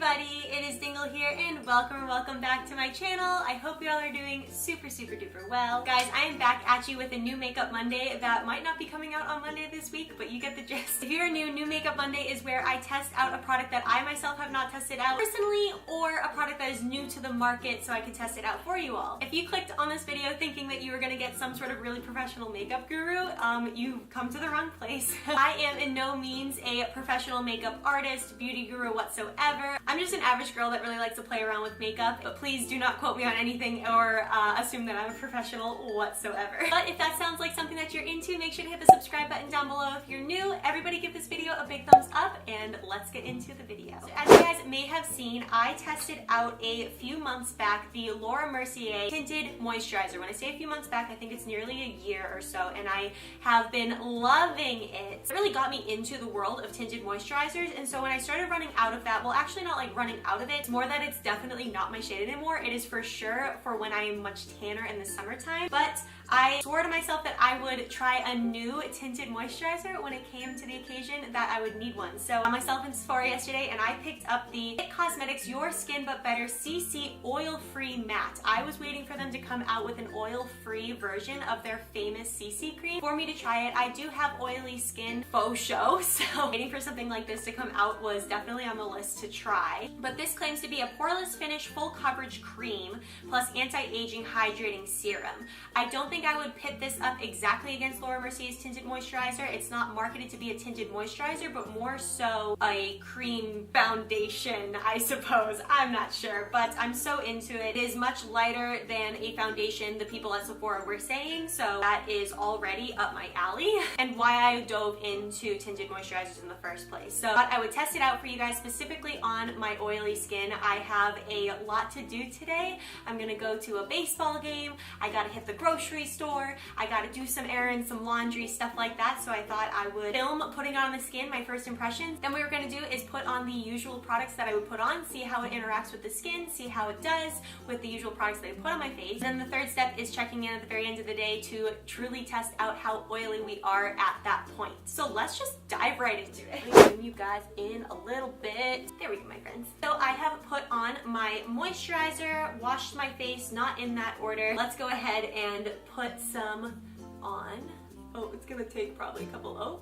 everybody, it is Dingle here and welcome back to my channel. I hope y'all are doing super duper well. Guys, I am back at you with a new Makeup Monday that might not be coming out on Monday this week, but you get the gist. If you're new, New Makeup Monday is where I test out a product that I myself have not tested out personally, or a product that is new to the market so I can test it out for you all. If you clicked on this video thinking that you were gonna get some sort of really professional makeup guru, you've come to the wrong place. I am in no means a professional makeup artist, beauty guru whatsoever. I'm just an average girl that really likes to play around with makeup, but please do not quote me on anything or assume that I'm a professional whatsoever. But if that sounds like something that you're into, make sure to hit the subscribe button down below if you're new. Everybody give this video a big thumbs up and let's get into the video. So as you guys may have seen, I tested out a few months back the Laura Mercier Tinted Moisturizer. When I say a few months back, I think it's nearly a year or so, and I have been loving it. It really got me into the world of tinted moisturizers, and so when I started running out of that, well, actually not like running out of it, it's more that it's definitely not my shade anymore. It is for sure for when I am much tanner in the summertime, but I swore to myself that I would try a new tinted moisturizer when it came to the occasion that I would need one. So I myself in Sephora yesterday and I picked up the IT Cosmetics Your Skin But Better CC Oil-Free Matte. I was waiting for them to come out with an oil-free version of their famous CC cream for me to try it. I do have oily skin, faux show, so waiting for something like this to come out was definitely on the list to try. But this claims to be a poreless finish, full coverage cream plus anti-aging hydrating serum. I don't think I would pit this up exactly against Laura Mercier's tinted moisturizer. It's not marketed to be a tinted moisturizer, but more so a cream foundation, I suppose. I'm not sure, but I'm so into it. It is much lighter than a foundation the people at Sephora were saying, so that is already up my alley and why I dove into tinted moisturizers in the first place. So I thought I would test it out for you guys specifically on my oily skin. I have a lot to do today. I'm gonna go to a baseball game. I gotta hit the grocery store. I gotta do some errands, some laundry, stuff like that. So I thought I would film putting on the skin, my first impressions. Then what we're gonna do is put on the usual products that I would put on, see how it interacts with the skin, see how it does with the usual products that I put on my face. Then the third step is checking in at the very end of the day to truly test out how oily we are at that point. So let's just dive right into it. Let me zoom you guys in a little bit. There we go, my friends. So I have put on my moisturizer, washed my face, not in that order. Let's go ahead and put some on. Oh, it's gonna take probably a couple.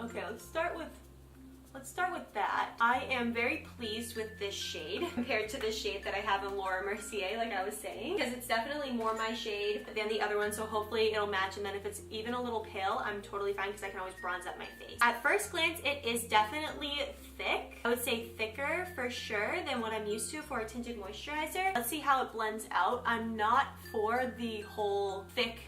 Okay, let's start with that. I am very pleased with this shade compared to the shade that I have in Laura Mercier, like I was saying, because it's definitely more my shade than the other one, so hopefully it'll match, and then if it's even a little pale, I'm totally fine because I can always bronze up my face. At first glance, it is definitely thick. I would say thicker for sure than what I'm used to for a tinted moisturizer. Let's see how it blends out. I'm not for the whole thick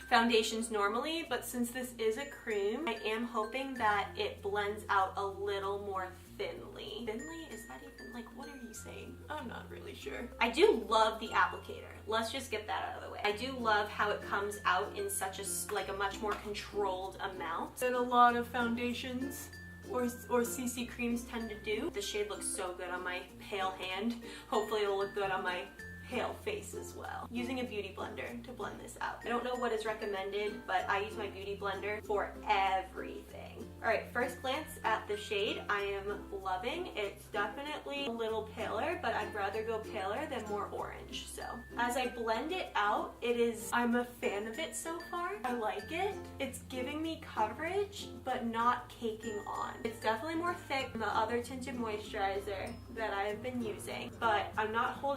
foundations normally, but since this is a cream, I am hoping that it blends out a little more thinly. Thinly? Is that even, like, what are you saying? I'm not really sure. I do love the applicator. Let's just get that out of the way. I do love how it comes out in such a, like, a much more controlled amount than a lot of foundations or CC creams tend to do. The shade looks so good on my pale hand. Hopefully it'll look good on my pale face as well. Using a beauty blender to blend this out. I don't know what is recommended, but I use my beauty blender for everything. Alright, first glance at the shade, I am loving. It's definitely a little paler, but I'd rather go paler than more orange. So as I blend it out, I'm a fan of it so far. I like it. It's giving me coverage, but not caking on. It's definitely more thick than the other tinted moisturizer that I have been using, but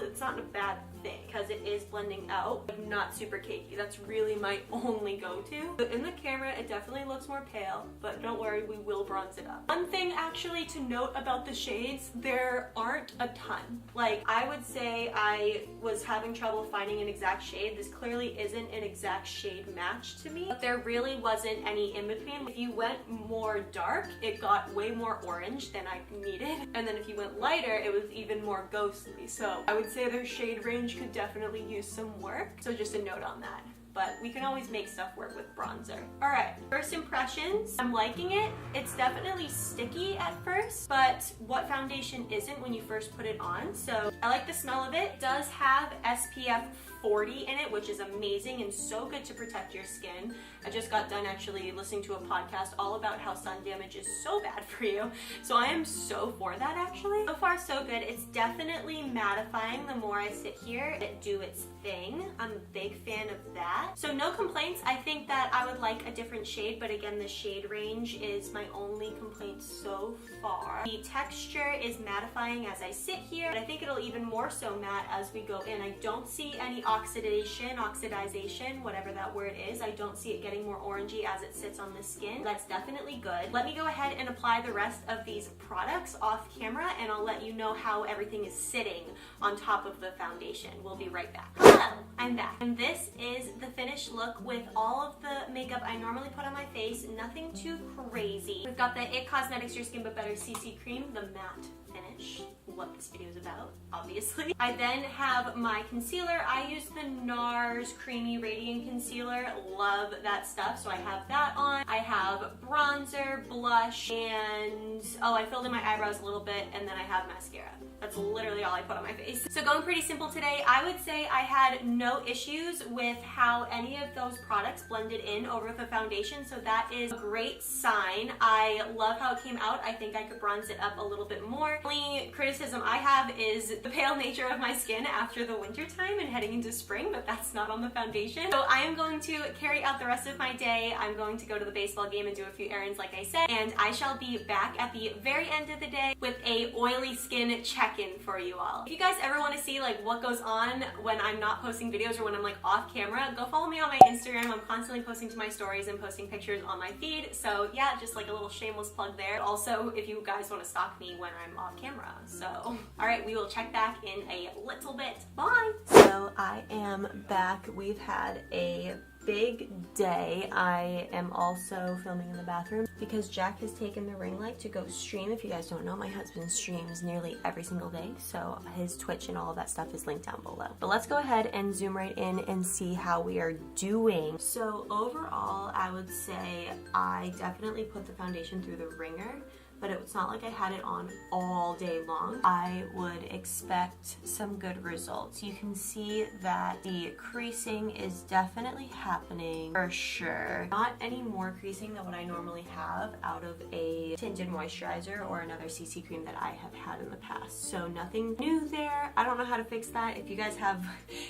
it's not in a bad thing because it is blending out, but not super cakey. That's really my only go-to. So in the camera, it definitely looks more pale, but don't worry, we will bronze it up. One thing actually to note about the shades, there aren't a ton. Like, I would say I was having trouble finding an exact shade. This clearly isn't an exact shade match to me, but there really wasn't any in between. If you went more dark, it got way more orange than I needed, and then if you went lighter, it was even more ghostly. So I would say their shade range could definitely use some work, so just a note on that. But we can always make stuff work with bronzer. All right, first impressions. I'm liking it. It's definitely sticky at first, but what foundation isn't when you first put it on? So I like the smell of it. It does have SPF 40 in it, which is amazing and so good to protect your skin. I just got done actually listening to a podcast all about how sun damage is so bad for you. So I am so for that actually. So far so good. It's definitely mattifying the more I sit here. It do its thing. I'm a big fan of that. So no complaints. I think that I would like a different shade, but again, the shade range is my only complaint so far. The texture is mattifying as I sit here, but I think it'll even more so matte as we go in. I don't see any oxidization, whatever that word is. I don't see it getting more orangey as it sits on the skin. That's definitely good. Let me go ahead and apply the rest of these products off camera, and I'll let you know how everything is sitting on top of the foundation. We'll be right back. Hello, I'm back. And this is the finished look with all of the makeup I normally put on my face. Nothing too crazy. We've got the IT Cosmetics Your Skin But Better CC Cream, the matte finish. What this video is about, obviously. I then have my concealer. I use the NARS Creamy Radiant Concealer. Love that stuff, so I have that on. I have bronzer, blush, and oh, I filled in my eyebrows a little bit, and then I have mascara. That's literally all I put on my face. So going pretty simple today. I would say I had no issues with how any of those products blended in over the foundation, so that is a great sign. I love how it came out. I think I could bronze it up a little bit more. The only criticism I have is the pale nature of my skin after the winter time and heading into spring, but that's not on the foundation. So I am going to carry out the rest of my day. I'm going to go to the baseball game and do a few errands like I said, and I shall be back at the very end of the day with a oily skin check-in for you all. If you guys ever want to see like what goes on when I'm not posting videos or when I'm like off camera, go follow me on my Instagram. I'm constantly posting to my stories and posting pictures on my feed. So yeah, just like a little shameless plug there. Also, if you guys want to stalk me when I'm off camera. So, all right, we will check back in a little bit. Bye. So I am back. We've had a big day. I am also filming in the bathroom because Jack has taken the ring light to go stream. If you guys don't know, my husband streams nearly every single day, so his Twitch and all of that stuff is linked down below. But let's go ahead and zoom right in and see how we are doing. So overall, I would say I definitely put the foundation through the ringer, but it's not like I had it on all day long. I would expect some good results. You can see that the creasing is definitely happening for sure. Not any more creasing than what I normally have out of a tinted moisturizer or another CC cream that I have had in the past. So nothing new there. I don't know how to fix that. If you guys have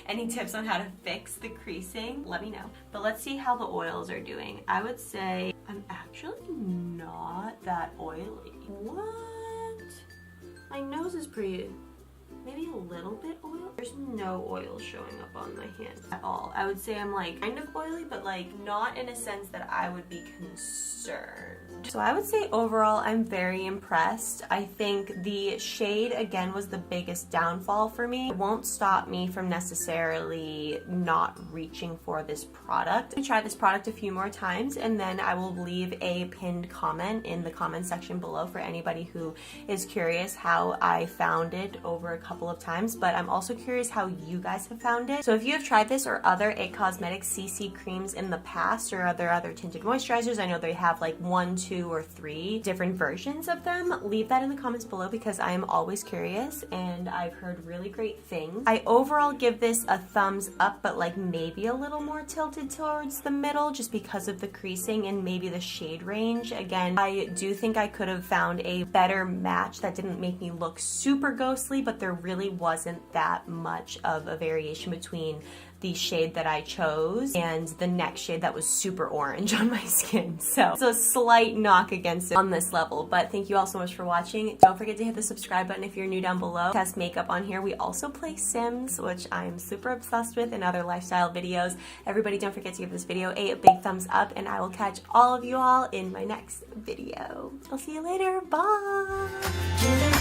any tips on how to fix the creasing, let me know. But let's see how the oils are doing. I would say I'm actually not that oily. What? My nose is pretty, maybe a little bit oil. There's no oil showing up on my hand at all. I would say I'm like kind of oily, but like not in a sense that I would be concerned. So I would say overall I'm very impressed. I think the shade again was the biggest downfall for me. It won't stop me from necessarily not reaching for this product. I try this product a few more times and then I will leave a pinned comment in the comment section below for anybody who is curious how I found it over a couple of times, but I'm also curious how you guys have found it. So if you have tried this or other IT Cosmetics CC creams in the past or other tinted moisturizers, I know they have like 1, 2, or 3 different versions of them. Leave that in the comments below because I am always curious and I've heard really great things. I overall give this a thumbs up, but like maybe a little more tilted towards the middle just because of the creasing and maybe the shade range. Again, I do think I could have found a better match that didn't make me look super ghostly, but there really wasn't that much of a variation between the shade that I chose and the next shade that was super orange on my skin. So it's a slight knock against it on this level, but thank you all so much for watching. Don't forget to hit the subscribe button if you're new down below. Test makeup on here. We also play Sims, which I'm super obsessed with, and other lifestyle videos. Everybody don't forget to give this video a big thumbs up, and I will catch all of you all in my next video. I'll see you later. Bye!